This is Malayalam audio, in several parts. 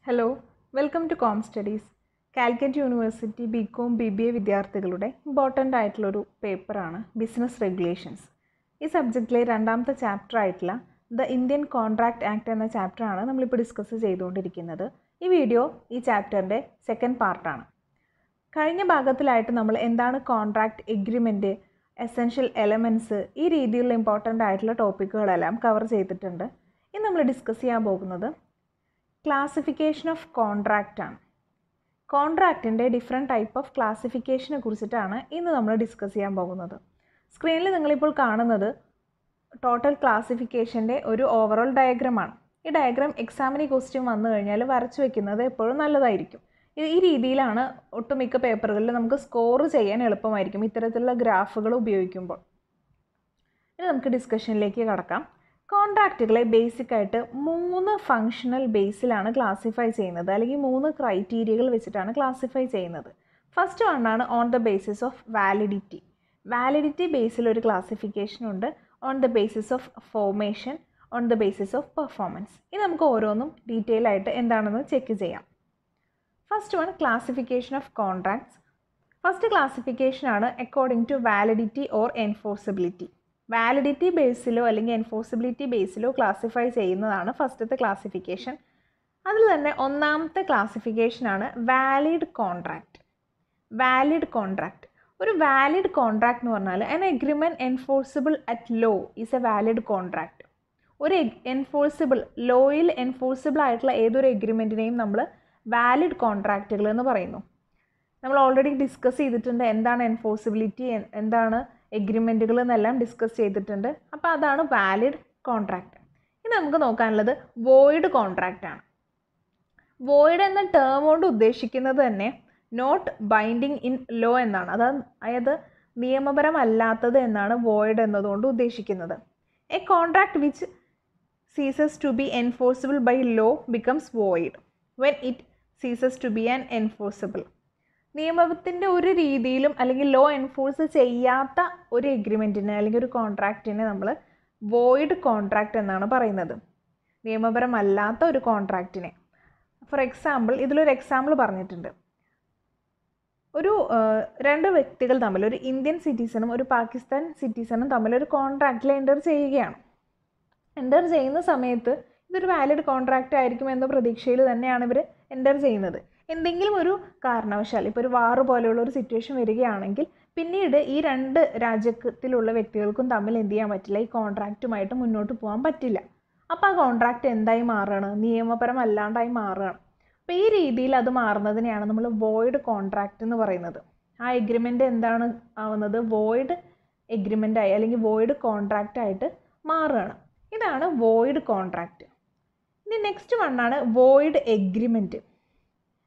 Hello, welcome to com studies. Calicut university BCom BBA വിദ്യാർത്ഥികളുടെ ഇമ്പോർട്ടൻ്റ് ആയിട്ടുള്ളൊരു പേപ്പറാണ് ബിസിനസ് റെഗുലേഷൻസ്. ഈ സബ്ജക്റ്റിലെ രണ്ടാമത്തെ ചാപ്റ്റർ ആയിട്ടുള്ള ദ ഇന്ത്യൻ കോൺട്രാക്റ്റ് ആക്ട് എന്ന ചാപ്റ്ററാണ് നമ്മളിപ്പോൾ ഡിസ്കസ് ചെയ്തുകൊണ്ടിരിക്കുന്നത്. ഈ വീഡിയോ ഈ ചാപ്റ്ററിൻ്റെ സെക്കൻഡ് പാർട്ടാണ്. കഴിഞ്ഞ ഭാഗത്തിലായിട്ട് നമ്മൾ എന്താണ് കോൺട്രാക്റ്റ് എഗ്രിമെൻറ്റ്, എസെൻഷ്യൽ എലമെൻറ്റ്സ്, ഈ രീതിയിലുള്ള ഇമ്പോർട്ടൻ്റ് ആയിട്ടുള്ള ടോപ്പിക്കുകളെല്ലാം കവർ ചെയ്തിട്ടുണ്ട്. ഇന്ന് നമ്മൾ ഡിസ്കസ് ചെയ്യാൻ പോകുന്നത് ക്ലാസിഫിക്കേഷൻ ഓഫ് കോൺട്രാക്റ്റ് ആണ്. കോൺട്രാക്റ്റിൻ്റെ ഡിഫറെൻറ്റ് ടൈപ്പ് ഓഫ് ക്ലാസിഫിക്കേഷനെ കുറിച്ചിട്ടാണ് ഇന്ന് നമ്മൾ ഡിസ്കസ് ചെയ്യാൻ പോകുന്നത്. സ്ക്രീനിൽ നിങ്ങളിപ്പോൾ കാണുന്നത് ടോട്ടൽ ക്ലാസിഫിക്കേഷൻ്റെ ഒരു ഓവറോൾ ഡയഗ്രമാണ്. ഈ ഡയഗ്രാം എക്സാമിന് ക്വസ്റ്റ്യൻ വന്നു കഴിഞ്ഞാൽ വരച്ചു വെക്കുന്നത് എപ്പോഴും നല്ലതായിരിക്കും. ഈ രീതിയിലാണ് ഒട്ടുമിക്ക പേപ്പറുകളിൽ നമുക്ക് സ്കോർ ചെയ്യാൻ എളുപ്പമായിരിക്കും ഇത്തരത്തിലുള്ള ഗ്രാഫുകൾ ഉപയോഗിക്കുമ്പോൾ. ഇനി നമുക്ക് ഡിസ്കഷനിലേക്ക് കടക്കാം. കോൺട്രാക്റ്റുകളെ ബേസിക്കായിട്ട് 3 ഫങ്ഷണൽ ബേസിലാണ് ക്ലാസിഫൈ ചെയ്യുന്നത്, അല്ലെങ്കിൽ 3 ക്രൈറ്റീരിയകൾ വെച്ചിട്ടാണ് ക്ലാസിഫൈ ചെയ്യുന്നത്. ഫസ്റ്റ് വണ്ണാണ് on the basis of validity. Validity ബേസിൽ ഒരു ക്ലാസിഫിക്കേഷൻ ഉണ്ട്. On the basis of formation, on the basis of performance. ഇത് നമുക്ക് ഓരോന്നും ഡീറ്റെയിൽ ആയിട്ട് എന്താണെന്ന് ചെക്ക് ചെയ്യാം. First one, classification of contracts. ഫസ്റ്റ് ക്ലാസിഫിക്കേഷനാണ് according to validity or enforceability. Validity ബേസിലോ അല്ലെങ്കിൽ എൻഫോഴ്സിബിലിറ്റി ബേസിലോ ക്ലാസിഫൈ ചെയ്യുന്നതാണ് ഫസ്റ്റത്തെ ക്ലാസിഫിക്കേഷൻ. അതിൽ തന്നെ ഒന്നാമത്തെ ക്ലാസിഫിക്കേഷനാണ് വാലിഡ് കോൺട്രാക്റ്റ്. വാലിഡ് കോൺട്രാക്റ്റ്, ഒരു വാലിഡ് കോൺട്രാക്റ്റ് എന്ന് പറഞ്ഞാൽ an agreement enforceable at low is A valid contract. ഒരു എൻഫോഴ്സിബിൾ, ലോയിൽ എൻഫോഴ്സിബിൾ ആയിട്ടുള്ള ഏതൊരു എഗ്രിമെൻറ്റിനെയും നമ്മൾ വാലിഡ് കോൺട്രാക്റ്റുകൾ എന്ന് പറയുന്നു. നമ്മൾ ഓൾറെഡി ഡിസ്കസ് ചെയ്തിട്ടുണ്ട് എന്താണ് എൻഫോഴ്സിബിലിറ്റി, എന്താണ് എഗ്രിമെൻറ്റുകൾ എന്നെല്ലാം ഡിസ്കസ് ചെയ്തിട്ടുണ്ട്. അപ്പോൾ അതാണ് വാലിഡ് കോൺട്രാക്റ്റ്. ഇനി നമുക്ക് നോക്കാനുള്ളത് വോയിഡ് കോൺട്രാക്റ്റ് ആണ്. വോയിഡ് എന്ന ടേം കൊണ്ട് ഉദ്ദേശിക്കുന്നത് തന്നെ നോട്ട് ബൈൻഡിങ് ഇൻ ലോ എന്നാണ്. അതായത് നിയമപരമല്ലാത്തത് എന്നാണ് വോയിഡ് എന്നതുകൊണ്ട് ഉദ്ദേശിക്കുന്നത്. A contract which ceases to be enforceable by law becomes void when it ceases to be an enforceable. നിയമത്തിൻ്റെ ഒരു രീതിയിലും അല്ലെങ്കിൽ ലോ എൻഫോഴ്സ് ചെയ്യാത്ത ഒരു എഗ്രിമെൻറ്റിനെ അല്ലെങ്കിൽ ഒരു കോൺട്രാക്റ്റിനെ നമ്മൾ വോയിഡ് കോൺട്രാക്റ്റ് എന്നാണ് പറയുന്നത്, നിയമപരമല്ലാത്ത ഒരു കോൺട്രാക്റ്റിനെ. ഫോർ എക്സാമ്പിൾ, ഇതിലൊരു എക്സാമ്പിൾ പറഞ്ഞിട്ടുണ്ട്. ഒരു 2 വ്യക്തികൾ തമ്മിൽ, ഒരു ഇന്ത്യൻ സിറ്റിസണും ഒരു പാകിസ്ഥാൻ സിറ്റിസണും തമ്മിൽ ഒരു കോൺട്രാക്റ്റിൽ എൻ്റർ ചെയ്യുകയാണ്. എൻ്റർ ചെയ്യുന്ന സമയത്ത് ഇതൊരു വാലിഡ് കോൺട്രാക്റ്റ് ആയിരിക്കും എന്ന പ്രതീക്ഷയിൽ തന്നെയാണ് ഇവർ എൻ്റർ ചെയ്യുന്നത്. എന്തെങ്കിലും ഒരു കാരണവശാൽ, ഇപ്പോൾ ഒരു വാർ പോലെയുള്ള ഒരു സിറ്റുവേഷൻ വരികയാണെങ്കിൽ പിന്നീട് ഈ 2 രാജ്യത്തിലുള്ള വ്യക്തികൾക്കും തമ്മിൽ എന്ത് ചെയ്യാൻ പറ്റില്ല, ഈ കോൺട്രാക്റ്റുമായിട്ട് മുന്നോട്ട് പോകാൻ പറ്റില്ല. അപ്പോൾ ആ കോൺട്രാക്റ്റ് എന്തായി മാറുകയാണ്, നിയമപരമല്ലാണ്ടായി മാറുകയാണ്. അപ്പോൾ ഈ രീതിയിൽ അത് മാറുന്നതിനെയാണ് നമ്മൾ വോയിഡ് കോൺട്രാക്റ്റ് എന്ന് പറയുന്നത്. ആ എഗ്രിമെൻ്റ് എന്താണ് ആവുന്നത്, വോയിഡ് എഗ്രിമെൻ്റായി അല്ലെങ്കിൽ വോയിഡ് കോൺട്രാക്റ്റ് ആയിട്ട് മാറുകയാണ്. ഇതാണ് വോയിഡ് കോൺട്രാക്റ്റ്. ഇനി നെക്സ്റ്റ് വണ്ണാണ് void agreement.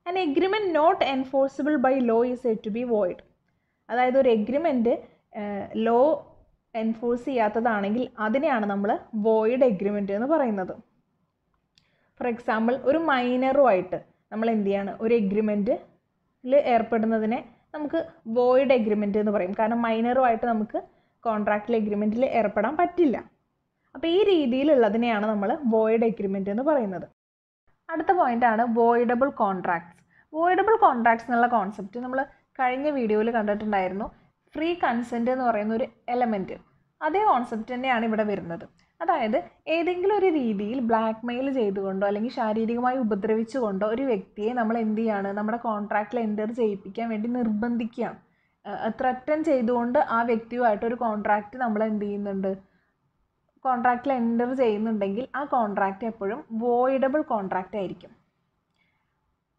An agreement not enforceable by law is said to be void. അതായത് ഒരു എഗ്രിമെൻറ്റ് ലോ എൻഫോഴ്സ് ചെയ്യാത്തതാണെങ്കിൽ അതിനെയാണ് നമ്മൾ വോയിഡ് എഗ്രിമെൻറ്റ് എന്ന് പറയുന്നത്. ഫോർ എക്സാമ്പിൾ, ഒരു മൈനറുമായിട്ട് നമ്മൾ എന്ത് ചെയ്യാണ്, ഒരു എഗ്രിമെൻറ്റിൽ ഏർപ്പെടുന്നതിനെ നമുക്ക് വോയിഡ് എഗ്രിമെൻറ്റ് എന്ന് പറയും. കാരണം മൈനറുമായിട്ട് നമുക്ക് കോൺട്രാക്റ്റിൽ എഗ്രിമെൻറ്റിൽ ഏർപ്പെടാൻ പറ്റില്ല. അപ്പോൾ ഈ രീതിയിലുള്ളതിനെയാണ് നമ്മൾ വോയിഡ് എഗ്രിമെൻറ്റ് എന്ന് പറയുന്നത്. അടുത്ത പോയിൻ്റാണ് വോയിഡബിൾ കോൺട്രാക്ട്സ്. വോയിഡബിൾ കോൺട്രാക്ട്സ് എന്നുള്ള കോൺസെപ്റ്റ് നമ്മൾ കഴിഞ്ഞ വീഡിയോയിൽ കണ്ടിട്ടുണ്ടായിരുന്നു. ഫ്രീ കൺസെൻറ്റ് എന്ന് പറയുന്ന ഒരു എലമെൻറ്റ്, അതേ കോൺസെപ്റ്റ് തന്നെയാണ് ഇവിടെ വരുന്നത്. അതായത് ഏതെങ്കിലും ഒരു രീതിയിൽ ബ്ലാക്ക് മെയിൽ ചെയ്തുകൊണ്ടോ അല്ലെങ്കിൽ ശാരീരികമായി ഉപദ്രവിച്ചുകൊണ്ടോ ഒരു വ്യക്തിയെ നമ്മൾ എന്ത് ചെയ്യാണ്, നമ്മുടെ കോൺട്രാക്റ്റിൽ എൻ്റർ ചെയ്യിപ്പിക്കാൻ വേണ്ടി നിർബന്ധിക്കുകയാണ്. ത്രട്ടൻ ചെയ്തുകൊണ്ട് ആ വ്യക്തിയുമായിട്ടൊരു കോൺട്രാക്റ്റ് നമ്മൾ എന്ത് ചെയ്യുന്നുണ്ട്, കോൺട്രാക്റ്റിൽ എൻ്റർ ചെയ്യുന്നുണ്ടെങ്കിൽ ആ കോൺട്രാക്റ്റ് എപ്പോഴും വോയിഡബിൾ കോൺട്രാക്റ്റ് ആയിരിക്കും.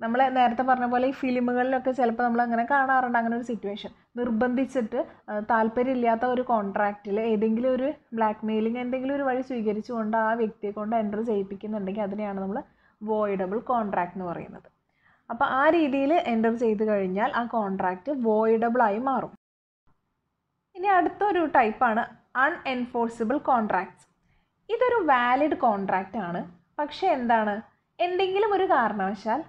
നമ്മൾ നേരത്തെ പറഞ്ഞ പോലെ ഈ ഫിലിമുകളിലൊക്കെ ചിലപ്പോൾ നമ്മൾ അങ്ങനെ കാണാറുണ്ട്, അങ്ങനെ ഒരു സിറ്റുവേഷൻ. നിർബന്ധിച്ചിട്ട് താല്പര്യമില്ലാത്ത ഒരു കോൺട്രാക്റ്റിൽ ഏതെങ്കിലും ഒരു ബ്ലാക്ക് മെയിലിംഗ് എന്തെങ്കിലും ഒരു വഴി സ്വീകരിച്ചുകൊണ്ട് ആ വ്യക്തിയെ കൊണ്ട് എൻ്റർ ചെയ്യിപ്പിക്കുന്നുണ്ടെങ്കിൽ അതിനെയാണ് നമ്മൾ വോയിഡബിൾ കോൺട്രാക്റ്റ് എന്ന് പറയുന്നത്. അപ്പോൾ ആ രീതിയിൽ എൻ്റർ ചെയ്ത് കഴിഞ്ഞാൽ ആ കോൺട്രാക്റ്റ് വോയിഡബിളായി മാറും. ഇനി അടുത്തൊരു ടൈപ്പാണ് അൺഎൻഫോഴ്സിബിൾ കോൺട്രാക്ട്സ്. ഇതൊരു വാലിഡ് കോൺട്രാക്റ്റ് ആണ്. പക്ഷേ എന്താണ്, എന്തെങ്കിലും ഒരു കാരണവശാൽ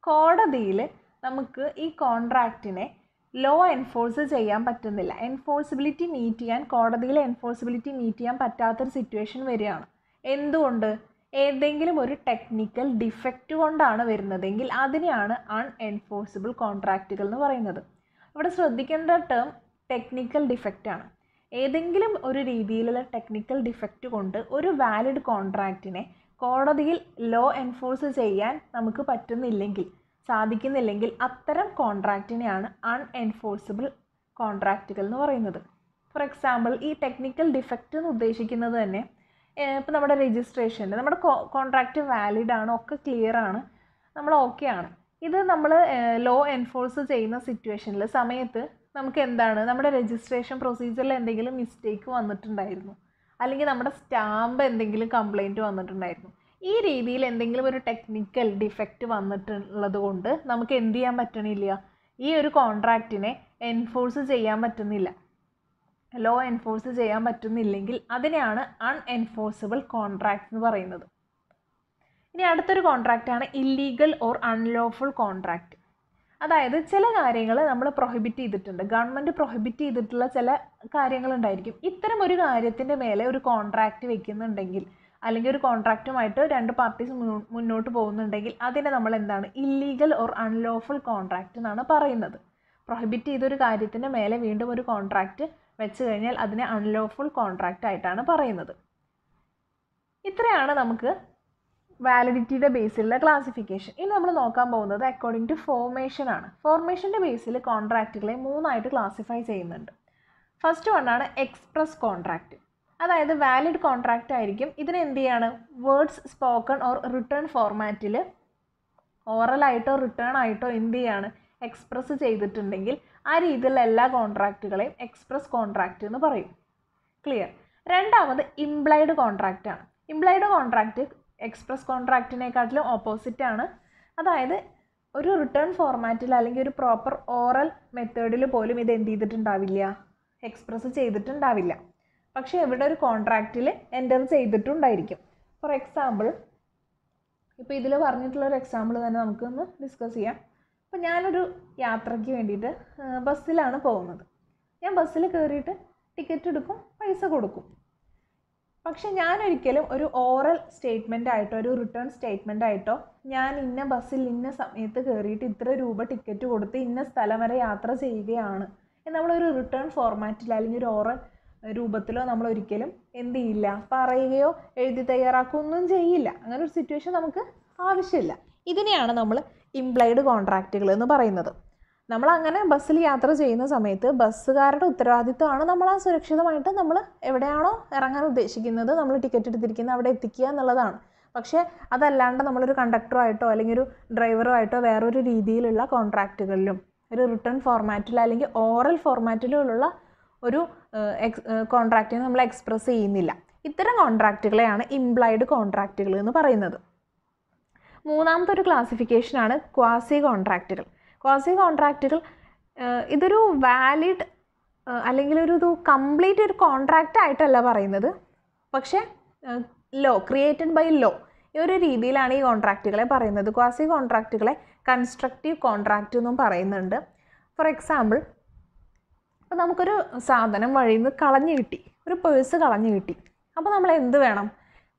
കോടതിയിൽ നമുക്ക് ഈ കോൺട്രാക്റ്റിനെ ലോ എൻഫോഴ്സ് ചെയ്യാൻ പറ്റുന്നില്ല, എൻഫോഴ്സിബിലിറ്റി മീറ്റ് ചെയ്യാൻ, കോടതിയിലെ എൻഫോഴ്സിബിലിറ്റി മീറ്റ് ചെയ്യാൻ പറ്റാത്തൊരു സിറ്റുവേഷൻ വരികയാണ്. എന്തുകൊണ്ട്, ഏതെങ്കിലും ഒരു ടെക്നിക്കൽ ഡിഫക്റ്റ് കൊണ്ടാണ് വരുന്നതെങ്കിൽ അതിനെയാണ് അൺഎൻഫോഴ്സിബിൾ കോൺട്രാക്റ്റുകൾ എന്ന് പറയുന്നത്. ഇവിടെ ശ്രദ്ധിക്കേണ്ട ടേം ടെക്നിക്കൽ ഡിഫക്റ്റ് ആണ്. ഏതെങ്കിലും ഒരു രീതിയിലുള്ള ടെക്നിക്കൽ ഡിഫക്റ്റ് കൊണ്ട് ഒരു വാലിഡ് കോൺട്രാക്റ്റിനെ കോടതിയിൽ ലോ എൻഫോഴ്സ് ചെയ്യാൻ നമുക്ക് സാധിക്കുന്നില്ലെങ്കിൽ അത്തരം കോൺട്രാക്റ്റിനെയാണ് അൺഎൻഫോഴ്സിബിൾ കോൺട്രാക്റ്റുകൾ എന്ന് പറയുന്നത്. ഫോർ എക്സാമ്പിൾ, ഈ ടെക്നിക്കൽ ഡിഫക്റ്റ് എന്ന് ഉദ്ദേശിക്കുന്നത് തന്നെ ഇപ്പോൾ നമ്മുടെ രജിസ്ട്രേഷൻ്റെ നമ്മുടെ കോൺട്രാക്റ്റ് വാലിഡ് ആണ്, ഒക്കെ ക്ലിയർ ആണ്, നമ്മൾ ഓക്കെ ആണ്. ഇത് നമ്മൾ ലോ എൻഫോഴ്സ് ചെയ്യുന്ന സമയത്ത് നമുക്ക് എന്താണ്, നമ്മുടെ രജിസ്ട്രേഷൻ പ്രൊസീജിയറിൽ എന്തെങ്കിലും മിസ്റ്റേക്ക് വന്നിട്ടുണ്ടായിരുന്നു, അല്ലെങ്കിൽ നമ്മുടെ സ്റ്റാമ്പ് എന്തെങ്കിലും കംപ്ലൈൻറ്റ് വന്നിട്ടുണ്ടായിരുന്നു. ഈ രീതിയിൽ എന്തെങ്കിലും ഒരു ടെക്നിക്കൽ ഡിഫക്റ്റ് വന്നിട്ടുള്ളത് കൊണ്ട് നമുക്ക് എന്ത് ചെയ്യാൻ പറ്റണില്ല, ഈ ഒരു കോൺട്രാക്റ്റിനെ എൻഫോഴ്സ് ചെയ്യാൻ പറ്റുന്നില്ല, ലോ എൻഫോഴ്സ് ചെയ്യാൻ പറ്റുന്നില്ലെങ്കിൽ അതിനെയാണ് അൺഎൻഫോഴ്സിബിൾ കോൺട്രാക്റ്റ് എന്ന് പറയുന്നത്. ഇനി അടുത്തൊരു കോൺട്രാക്റ്റാണ് ഇല്ലീഗൽ ഓർ അൺലോഫുൾ കോൺട്രാക്റ്റ്. അതായത് ചില കാര്യങ്ങൾ നമ്മൾ പ്രൊഹിബിറ്റ് ചെയ്തിട്ടുണ്ട്, ഗവൺമെൻറ് പ്രൊഹിബിറ്റ് ചെയ്തിട്ടുള്ള ചില കാര്യങ്ങളുണ്ടായിരിക്കും. ഇത്തരം ഒരു കാര്യത്തിൻ്റെ മേലെ ഒരു കോൺട്രാക്റ്റ് വെക്കുന്നുണ്ടെങ്കിൽ, അല്ലെങ്കിൽ ഒരു കോൺട്രാക്റ്റുമായിട്ട് രണ്ട് പാർട്ടീസ് മുന്നോട്ട് പോകുന്നുണ്ടെങ്കിൽ അതിനെ നമ്മൾ എന്താണ്, ഇല്ലീഗൽ ഓർ അൺലോഫുൾ കോൺട്രാക്റ്റ് എന്നാണ് പറയുന്നത്. പ്രൊഹിബിറ്റ് ചെയ്തൊരു കാര്യത്തിൻ്റെ മേലെ വീണ്ടും ഒരു കോൺട്രാക്റ്റ് വെച്ച് കഴിഞ്ഞാൽ അതിനെ അൺലോഫുൾ കോൺട്രാക്റ്റ് ആയിട്ടാണ് പറയുന്നത്. ഇത്രയാണ് നമുക്ക് വാലിഡിറ്റിയുടെ ബേസിലുള്ള ക്ലാസിഫിക്കേഷൻ. ഇനി നമ്മൾ നോക്കാൻ പോകുന്നത് അക്കോർഡിംഗ് ടു ഫോർമേഷൻ ആണ്. ഫോർമേഷൻ്റെ ബേസിൽ കോൺട്രാക്റ്റുകളെ മൂന്നായിട്ട് ക്ലാസിഫൈ ചെയ്യുന്നുണ്ട്. ഫസ്റ്റ് വണ്ണാണ് എക്സ്പ്രസ് കോൺട്രാക്റ്റ്. അതായത് വാലിഡ് കോൺട്രാക്റ്റ് ആയിരിക്കും. ഇതിന് എന്ത് ചെയ്യാണ്, വേർഡ്സ് സ്പോക്കൺ ഓർ റിട്ടേൺ ഫോർമാറ്റിൽ ഓറലായിട്ടോ റിട്ടേൺ ആയിട്ടോ എന്ത് ചെയ്യാണ്, എക്സ്പ്രസ് ചെയ്തിട്ടുണ്ടെങ്കിൽ ആ രീതിയിലുള്ള എല്ലാ കോൺട്രാക്റ്റുകളെയും എക്സ്പ്രസ് കോൺട്രാക്റ്റ് എന്ന് പറയും. ക്ലിയർ. രണ്ടാമത് ഇംപ്ലൈഡ് കോൺട്രാക്റ്റ് ആണ്. ഇംപ്ലൈഡ് കോൺട്രാക്റ്റ് എക്സ്പ്രസ് കോൺട്രാക്റ്റിനെക്കാട്ടിലും ഓപ്പോസിറ്റ് ആണ്. അതായത് ഒരു റിട്ടേൺ ഫോർമാറ്റിൽ അല്ലെങ്കിൽ ഒരു പ്രോപ്പർ ഓറൽ മെത്തേഡിൽ പോലും ഇത് എന്ത് ചെയ്തിട്ടുണ്ടാവില്ല, എക്സ്പ്രസ് ചെയ്തിട്ടുണ്ടാവില്ല. പക്ഷേ ഇവിടെ ഒരു കോൺട്രാക്റ്റിൽ എൻ്റർ ചെയ്തിട്ടുണ്ടായിരിക്കും. ഫോർ എക്സാമ്പിൾ, ഇപ്പോൾ ഇതിൽ പറഞ്ഞിട്ടുള്ളൊരു എക്സാമ്പിൾ തന്നെ നമുക്കൊന്ന് ഡിസ്കസ് ചെയ്യാം. അപ്പോൾ ഞാനൊരു യാത്രയ്ക്ക് വേണ്ടിയിട്ട് ബസ്സിലാണ് പോകുന്നത്. ഞാൻ ബസ്സിൽ കയറിയിട്ട് ടിക്കറ്റ് എടുക്കും, പൈസ കൊടുക്കും. പക്ഷെ ഞാനൊരിക്കലും ഒരു ഓറൽ സ്റ്റേറ്റ്മെൻ്റ് ആയിട്ടോ ഒരു റിട്ടേൺ സ്റ്റേറ്റ്മെൻ്റ് ആയിട്ടോ ഞാൻ ഇന്ന ബസ്സിൽ ഇന്ന സമയത്ത് കയറിയിട്ട് ഇത്ര രൂപ ടിക്കറ്റ് കൊടുത്ത് ഇന്ന സ്ഥലം വരെ യാത്ര ചെയ്യുകയാണ് നമ്മളൊരു റിട്ടേൺ ഫോർമാറ്റിൽ അല്ലെങ്കിൽ ഒരു ഓറൽ രൂപത്തിലോ നമ്മൾ ഒരിക്കലും എന്ത് ചെയ്യില്ല, പറയുകയോ എഴുതി തയ്യാറാക്കുകയൊന്നും ചെയ്യില്ല. അങ്ങനെ ഒരു സിറ്റുവേഷൻ നമുക്ക് ആവശ്യമില്ല. ഇതിനെയാണ് നമ്മൾ ഇംപ്ലൈഡ് കോൺട്രാക്റ്റുകൾ എന്ന് പറയുന്നത്. നമ്മൾ അങ്ങനെ ബസ്സിൽ യാത്ര ചെയ്യുന്ന സമയത്ത് ബസ്സുകാരുടെ ഉത്തരവാദിത്വമാണ് നമ്മൾ ആ സുരക്ഷിതമായിട്ട് നമ്മൾ എവിടെയാണോ ഇറങ്ങാൻ ഉദ്ദേശിക്കുന്നത് നമ്മൾ ടിക്കറ്റ് എടുത്തിരിക്കുന്നത് അവിടെ എത്തിക്കുക എന്നുള്ളതാണ്. പക്ഷേ അതല്ലാണ്ട് നമ്മളൊരു കണ്ടക്ടറുമായിട്ടോ അല്ലെങ്കിൽ ഒരു ഡ്രൈവറുമായിട്ടോ വേറൊരു രീതിയിലുള്ള കോൺട്രാക്റ്റുകളിലും ഒരു റിട്ടേൺ ഫോർമാറ്റിലോ അല്ലെങ്കിൽ ഓറൽ ഫോർമാറ്റിലുള്ള ഒരു കോൺട്രാക്റ്റിനെ നമ്മൾ എക്സ്പ്രസ് ചെയ്യുന്നില്ല. ഇത്തരം കോൺട്രാക്റ്റുകളെയാണ് ഇംപ്ലൈഡ് കോൺട്രാക്റ്റുകൾ എന്ന് പറയുന്നത്. മൂന്നാമത്തെ ഒരു ക്ലാസിഫിക്കേഷനാണ് ക്വാസി കോൺട്രാക്റ്റുകൾ. ക്വാസി കോൺട്രാക്റ്റുകൾ ഇതൊരു വാലിഡ് അല്ലെങ്കിൽ ഒരു കംപ്ലീറ്റ് ഒരു കോൺട്രാക്റ്റ് ആയിട്ടല്ല പറയുന്നത്, പക്ഷേ ക്രിയേറ്റഡ് ബൈ ലോ ഈ ഒരു രീതിയിലാണ് ഈ കോൺട്രാക്റ്റുകളെ പറയുന്നത്. ക്വാസി കോൺട്രാക്റ്റുകളെ കൺസ്ട്രക്റ്റീവ് കോൺട്രാക്റ്റ് എന്നും പറയുന്നുണ്ട്. ഫോർ എക്സാമ്പിൾ, അപ്പോൾ നമുക്കൊരു സാധനം വഴിയിൽ നിന്ന് കളഞ്ഞു കിട്ടി, ഒരു പേഴ്സ് കളഞ്ഞു കിട്ടി. അപ്പോൾ നമ്മൾ എന്ത് വേണം,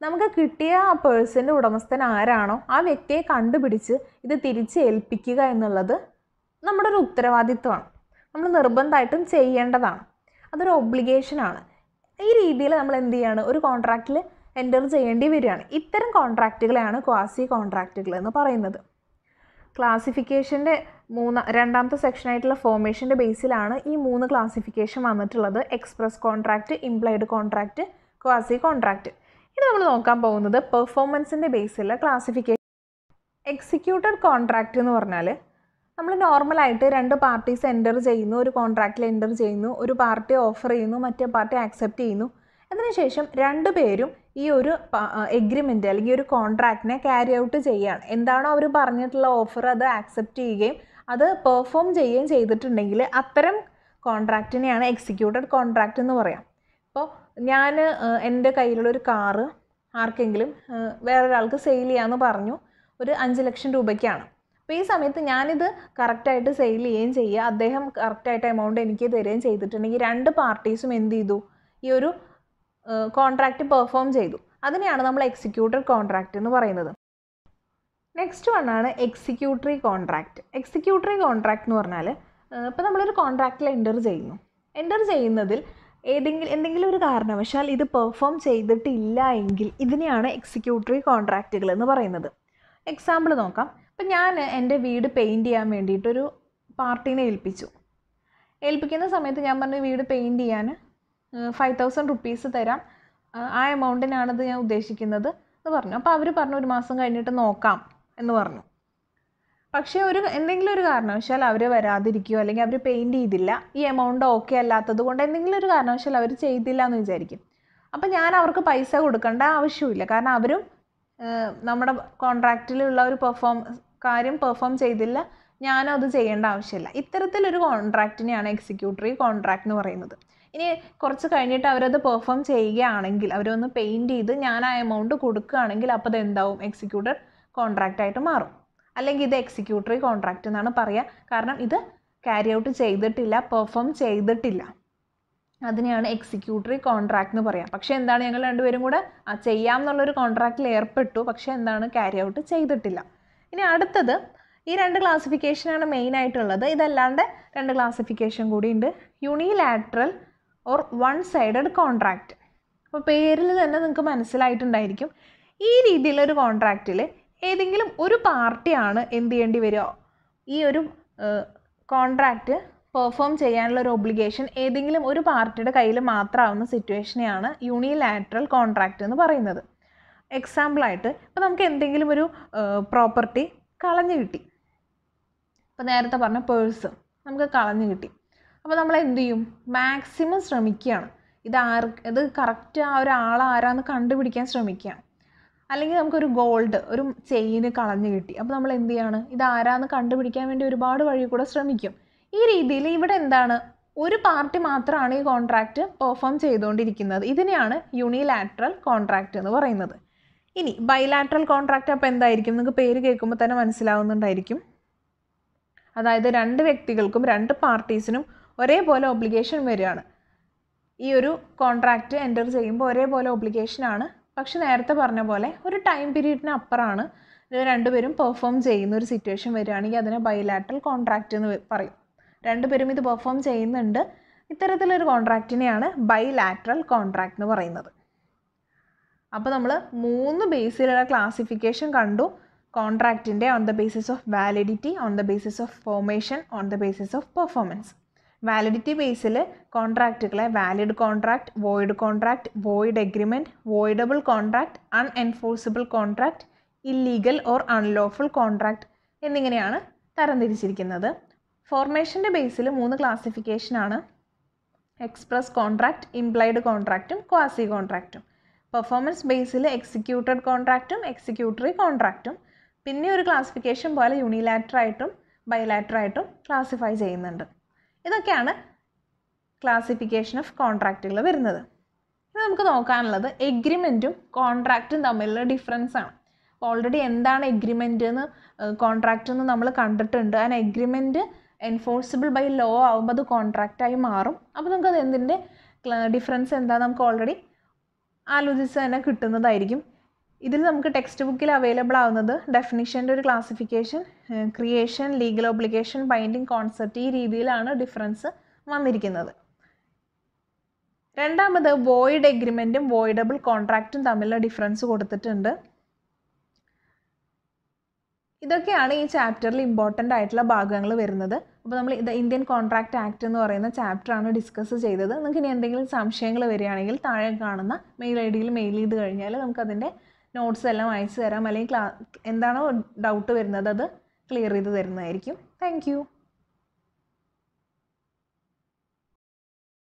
നമുക്ക് കിട്ടിയ ആ പേഴ്സിൻ്റെ ഉടമസ്ഥൻ ആരാണോ ആ വ്യക്തിയെ കണ്ടുപിടിച്ച് ഇത് തിരിച്ച് ഏൽപ്പിക്കുക എന്നുള്ളത് നമ്മുടെ ഒരു ഉത്തരവാദിത്വമാണ്. നമ്മൾ നിർബന്ധമായിട്ടും ചെയ്യേണ്ടതാണ്, അതൊരു ഒബ്ലിഗേഷനാണ്. ഈ രീതിയിൽ നമ്മൾ എന്ത് ചെയ്യാണ്, ഒരു കോൺട്രാക്റ്റിൽ എൻ്റർ ചെയ്യേണ്ടി വരികയാണ്. ഇത്തരം കോൺട്രാക്റ്റുകളെയാണ് ക്വാസി കോൺട്രാക്റ്റുകൾ എന്ന് പറയുന്നത്. ക്ലാസിഫിക്കേഷൻ്റെ രണ്ടാമത്തെ സെക്ഷനായിട്ടുള്ള ഫോർമേഷൻ്റെ ബേസിലാണ് ഈ മൂന്ന് ക്ലാസിഫിക്കേഷൻ വന്നിട്ടുള്ളത്: express contract, implied contract, quasi contract. ഇനി നമ്മൾ നോക്കാൻ പോകുന്നത് പെർഫോമൻസിൻ്റെ ബേസിലുള്ള ക്ലാസിഫിക്കേഷൻ. എക്സിക്യൂട്ടഡ് കോൺട്രാക്റ്റ് എന്ന് പറഞ്ഞാൽ നമ്മൾ നോർമലായിട്ട് രണ്ട് പാർട്ടീസ് എൻ്റർ ചെയ്യുന്നു, ഒരു കോൺട്രാക്റ്റിൽ എൻ്റർ ചെയ്യുന്നു, ഒരു പാർട്ടി ഓഫർ ചെയ്യുന്നു, മറ്റേ പാർട്ടി ആക്സെപ്റ്റ് ചെയ്യുന്നു. അതിനുശേഷം രണ്ട് പേരും ഈ ഒരു എഗ്രിമെൻ്റ് അല്ലെങ്കിൽ ഒരു കോൺട്രാക്റ്റിനെ ക്യാരി ഔട്ട് ചെയ്യുകയാണ്. എന്താണോ അവർ പറഞ്ഞിട്ടുള്ള ഓഫർ അത് ആക്സെപ്റ്റ് ചെയ്യുകയും അത് പെർഫോം ചെയ്യുകയും ചെയ്തിട്ടുണ്ടെങ്കിൽ അത്തരം കോൺട്രാക്റ്റിനെയാണ് എക്സിക്യൂട്ടഡ് കോൺട്രാക്റ്റ് എന്ന് പറയാം. ഇപ്പോൾ ഞാൻ എൻ്റെ കയ്യിലുള്ളൊരു കാറ് ആർക്കെങ്കിലും വേറൊരാൾക്ക് സെയിൽ ചെയ്യാമെന്ന് പറഞ്ഞു, ഒരു 5 ലക്ഷം രൂപയ്ക്കാണ്. അപ്പോൾ ഈ സമയത്ത് ഞാനിത് കറക്റ്റായിട്ട് സെയിൽ ചെയ്യുകയും ചെയ്യുക, അദ്ദേഹം കറക്റ്റായിട്ട് എമൗണ്ട് എനിക്ക് തരികയും ചെയ്തിട്ടുണ്ടെങ്കിൽ രണ്ട് പാർട്ടീസും എന്ത് ചെയ്തു, ഈ ഒരു കോൺട്രാക്റ്റ് പെർഫോം ചെയ്തു. അതിനെയാണ് നമ്മൾ എക്സിക്യൂട്ടഡ് കോൺട്രാക്റ്റ് എന്ന് പറയുന്നത്. നെക്സ്റ്റ് വണ്ണാണ് എക്സിക്യൂട്ടറി കോൺട്രാക്റ്റ്. എക്സിക്യൂട്ടറി കോൺട്രാക്റ്റ് എന്ന് പറഞ്ഞാൽ ഇപ്പോൾ നമ്മളൊരു കോൺട്രാക്റ്റിൽ എൻ്റർ ചെയ്യുന്നതിൽ എന്തെങ്കിലും ഒരു കാരണവശാൽ ഇത് പെർഫോം ചെയ്തിട്ടില്ല എങ്കിൽ ഇതിനെയാണ് എക്സിക്യൂട്ടറി കോൺട്രാക്റ്റുകൾ എന്ന് പറയുന്നത്. എക്സാമ്പിൾ നോക്കാം. ഇപ്പം ഞാൻ എൻ്റെ വീട് പെയിൻറ്റ് ചെയ്യാൻ വേണ്ടിയിട്ടൊരു പാർട്ടീനെ ഏൽപ്പിക്കുന്ന സമയത്ത് ഞാൻ പറഞ്ഞു വീട് പെയിൻറ്റ് ചെയ്യാൻ 5000 റുപ്പീസ് തരാം, ആ എമൗണ്ടിനാണത് ഞാൻ ഉദ്ദേശിക്കുന്നത് എന്ന് പറഞ്ഞു. അപ്പോൾ അവർ പറഞ്ഞു ഒരു മാസം കഴിഞ്ഞിട്ട് നോക്കാം എന്ന് പറഞ്ഞു. പക്ഷേ എന്തെങ്കിലും ഒരു കാരണവശാൽ അവർ വരാതിരിക്കുകയോ അല്ലെങ്കിൽ അവർ പെയിൻറ്റ് ചെയ്തില്ല, ഈ എമൗണ്ട് ഓക്കെ അല്ലാത്തത് കൊണ്ട് എന്തെങ്കിലും ഒരു കാരണവശാൽ അവർ ചെയ്തില്ല എന്ന് വിചാരിക്കും. അപ്പം ഞാൻ അവർക്ക് പൈസ കൊടുക്കേണ്ട ആവശ്യമില്ല, കാരണം അവരും നമ്മുടെ കോൺട്രാക്റ്റിലുള്ള ഒരു കാര്യം പെർഫോം ചെയ്തില്ല, ഞാനും അത് ചെയ്യേണ്ട ആവശ്യമില്ല. ഇത്തരത്തിലൊരു കോൺട്രാക്റ്റിനെയാണ് എക്സിക്യൂട്ടറി കോൺട്രാക്റ്റ് എന്ന് പറയുന്നത്. ഇനി കുറച്ച് കഴിഞ്ഞിട്ട് അവരത് പെർഫോം ചെയ്യുകയാണെങ്കിൽ, അവരൊന്ന് പെയിൻറ്റ് ചെയ്ത് ഞാൻ ആ എമൗണ്ട് കൊടുക്കുകയാണെങ്കിൽ അപ്പോൾ അത് എന്താവും, എക്സിക്യൂട്ടഡ് കോൺട്രാക്റ്റായിട്ട് മാറും. അല്ലെങ്കിൽ ഇത് എക്സിക്യൂട്ടറി കോൺട്രാക്റ്റ് എന്നാണ് പറയുക, കാരണം ഇത് ക്യാരി ഔട്ട് ചെയ്തിട്ടില്ല, പെർഫോം ചെയ്തിട്ടില്ല. അതിനെയാണ് എക്സിക്യൂട്ടറി കോൺട്രാക്റ്റ് എന്ന് പറയാം. പക്ഷേ എന്താണ്, ഞങ്ങൾ രണ്ടുപേരും കൂടെ ചെയ്യാം എന്നുള്ളൊരു കോൺട്രാക്റ്റിൽ ഏർപ്പെട്ടു, പക്ഷേ എന്താണ്, ക്യാരി ഔട്ട് ചെയ്തിട്ടില്ല. ഇനി അടുത്തത് ഈ 2 ക്ലാസിഫിക്കേഷനാണ് മെയിനായിട്ടുള്ളത്. ഇതല്ലാണ്ട് 2 ക്ലാസിഫിക്കേഷൻ കൂടി ഉണ്ട്. Unilateral or one sided contract. അപ്പോൾ പേരിൽ തന്നെ നിങ്ങൾക്ക് മനസ്സിലായിട്ടുണ്ടായിരിക്കും, ഈ രീതിയിലൊരു കോൺട്രാക്റ്റിൽ ഏതെങ്കിലും ഒരു പാർട്ടിയാണ് എന്ത് ചെയ്യേണ്ടി വരിക, ഈ ഒരു കോൺട്രാക്റ്റ് പെർഫോം ചെയ്യാനുള്ള ഒരു ഒബ്ലിഗേഷൻ ഏതെങ്കിലും ഒരു പാർട്ടിയുടെ കയ്യിൽ മാത്രമാവുന്ന സിറ്റുവേഷനെയാണ് യൂണിലാറ്ററൽ കോൺട്രാക്റ്റ് എന്ന് പറയുന്നത്. എക്സാമ്പിളായിട്ട് ഇപ്പോൾ നമുക്ക് എന്തെങ്കിലും ഒരു പ്രോപ്പർട്ടി കളഞ്ഞു കിട്ടി. ഇപ്പോൾ നേരത്തെ പറഞ്ഞ പേഴ്സ് നമുക്ക് കളഞ്ഞു കിട്ടി. അപ്പോൾ നമ്മൾ എന്ത് ചെയ്യും, മാക്സിമം ശ്രമിക്കുകയാണ് ഇത് കറക്റ്റ് ആ ഒരാൾ ആരാന്ന് കണ്ടുപിടിക്കാൻ ശ്രമിക്കുകയാണ്. അല്ലെങ്കിൽ നമുക്കൊരു ഗോൾഡ്, ഒരു ചെയിന് കളഞ്ഞു കിട്ടി, അപ്പോൾ നമ്മൾ എന്ത് ചെയ്യാണ്, ഇത് ആരാന്ന് കണ്ടുപിടിക്കാൻ വേണ്ടി ഒരുപാട് വഴി കൂടെ ശ്രമിക്കും. ഈ രീതിയിൽ ഇവിടെ എന്താണ്, ഒരു പാർട്ടി മാത്രമാണ് ഈ കോൺട്രാക്റ്റ് പെർഫോം ചെയ്തുകൊണ്ടിരിക്കുന്നത്. ഇതിനെയാണ് യൂണിലാറ്ററൽ കോൺട്രാക്റ്റ് എന്ന് പറയുന്നത്. ഇനി ബൈലാറ്ററൽ കോൺട്രാക്റ്റ് അപ്പോൾ എന്തായിരിക്കും, നിങ്ങൾക്ക് പേര് കേൾക്കുമ്പോൾ തന്നെ മനസ്സിലാവുന്നുണ്ടായിരിക്കും. അതായത് 2 വ്യക്തികൾക്കും 2 പാർട്ടീസിനും ഒരേപോലെ ഒബ്ലിഗേഷൻ വരികയാണ്. ഈ ഒരു കോൺട്രാക്റ്റ് എൻ്റർ ചെയ്യുമ്പോൾ ഒരേപോലെ ഒബ്ലിഗേഷനാണ്. പക്ഷെ നേരത്തെ പറഞ്ഞ പോലെ ഒരു ടൈം പീരീഡിന് അപ്പുറമാണ് ഇത് രണ്ടുപേരും പെർഫോം ചെയ്യുന്ന ഒരു സിറ്റുവേഷൻ വരികയാണെങ്കിൽ അതിനെ ബൈലാറ്ററൽ കോൺട്രാക്റ്റ് എന്ന് പറയും. രണ്ടുപേരും ഇത് പെർഫോം ചെയ്യുന്നുണ്ട്. ഇത്തരത്തിലൊരു കോൺട്രാക്റ്റിനെയാണ് ബൈലാറ്ററൽ കോൺട്രാക്റ്റ് എന്ന് പറയുന്നത്. അപ്പോൾ നമ്മൾ 3 ബേസിലുള്ള ക്ലാസിഫിക്കേഷൻ കണ്ടു. കോൺട്രാക്റ്റിൻ്റെ on the basis of validity, on the basis of formation, on the basis of performance. Validity ബേസിൽ കോൺട്രാക്റ്റുകളെ valid contract, void agreement, voidable contract, unenforceable contract, illegal or unlawful contract എന്നിങ്ങനെയാണ് തരംതിരിച്ചിരിക്കുന്നത്. ഫോർമേഷൻ്റെ ബേസിൽ 3 ക്ലാസിഫിക്കേഷനാണ്: എക്സ്പ്രസ് കോൺട്രാക്റ്റ്, ഇംപ്ലൈഡ് കോൺട്രാക്റ്റും ക്വാസി കോൺട്രാക്റ്റും. പെർഫോമൻസ് ബേസിൽ എക്സിക്യൂട്ടഡ് കോൺട്രാക്റ്റും എക്സിക്യൂട്ടറി കോൺട്രാക്റ്റും. പിന്നെ ഒരു ക്ലാസിഫിക്കേഷൻ പോലെ യൂണിലാറ്ററായിട്ടും ബൈലാറ്ററായിട്ടും ക്ലാസിഫൈ ചെയ്യുന്നുണ്ട്. ഇതൊക്കെയാണ് ക്ലാസിഫിക്കേഷൻ ഓഫ് കോൺട്രാക്റ്റുകൾ വരുന്നത്. ഇനി നമുക്ക് നോക്കാനുള്ളത് എഗ്രിമെൻറ്റും കോൺട്രാക്റ്റും തമ്മിലുള്ള ഡിഫറൻസ് ആണ്. അപ്പോൾ ഓൾറെഡി എന്താണ് എഗ്രിമെൻ്റ് എന്ന് കോൺട്രാക്റ്റ് എന്ന് നമ്മൾ കണ്ടിട്ടുണ്ട്. ആ എഗ്രിമെൻറ്റ് എൻഫോഴ്സിബിൾ ബൈ ലോ ആകുമ്പോൾ അത് കോൺട്രാക്റ്റായി മാറും. അപ്പോൾ നമുക്കത് എന്തിൻ്റെ ഡിഫറൻസ് എന്താ നമുക്ക് ഓൾറെഡി ആലോചിച്ച് തന്നെ കിട്ടുന്നതായിരിക്കും. ഇതിൽ നമുക്ക് ടെക്സ്റ്റ് ബുക്കിൽ അവൈലബിൾ ആവുന്നത് ഡെഫിനിഷൻ്റെ ഒരു classification, creation, legal obligation, binding concept, ഈ രീതിയിലാണ് ഡിഫറൻസ് വന്നിരിക്കുന്നത്. രണ്ടാമത് വോയിഡ് എഗ്രിമെൻറ്റും വോയിഡബിൾ കോൺട്രാക്റ്റും തമ്മിലുള്ള ഡിഫറൻസ് കൊടുത്തിട്ടുണ്ട്. ഇതൊക്കെയാണ് ഈ ചാപ്റ്ററിൽ ഇമ്പോർട്ടൻ്റ് ആയിട്ടുള്ള ഭാഗങ്ങൾ വരുന്നത്. അപ്പോൾ നമ്മൾ ഇത് ഇന്ത്യൻ കോൺട്രാക്റ്റ് ആക്ട് എന്ന് പറയുന്ന ചാപ്റ്ററാണ് ഡിസ്കസ് ചെയ്തത്. നിങ്ങൾക്ക് ഇനി എന്തെങ്കിലും സംശയങ്ങൾ വരികയാണെങ്കിൽ താഴെ കാണുന്ന മെയിൽ ഐ ഡിയിൽ മെയിൽ ചെയ്ത് കഴിഞ്ഞാൽ നമുക്കതിൻ്റെ നോട്ട്സ് എല്ലാം അയച്ചു തരാം. അല്ലെങ്കിൽ എന്താണോ ഡൗട്ട് വരുന്നത് അത് ക്ലിയർ ചെയ്ത് തരുന്നതായിരിക്കും. താങ്ക്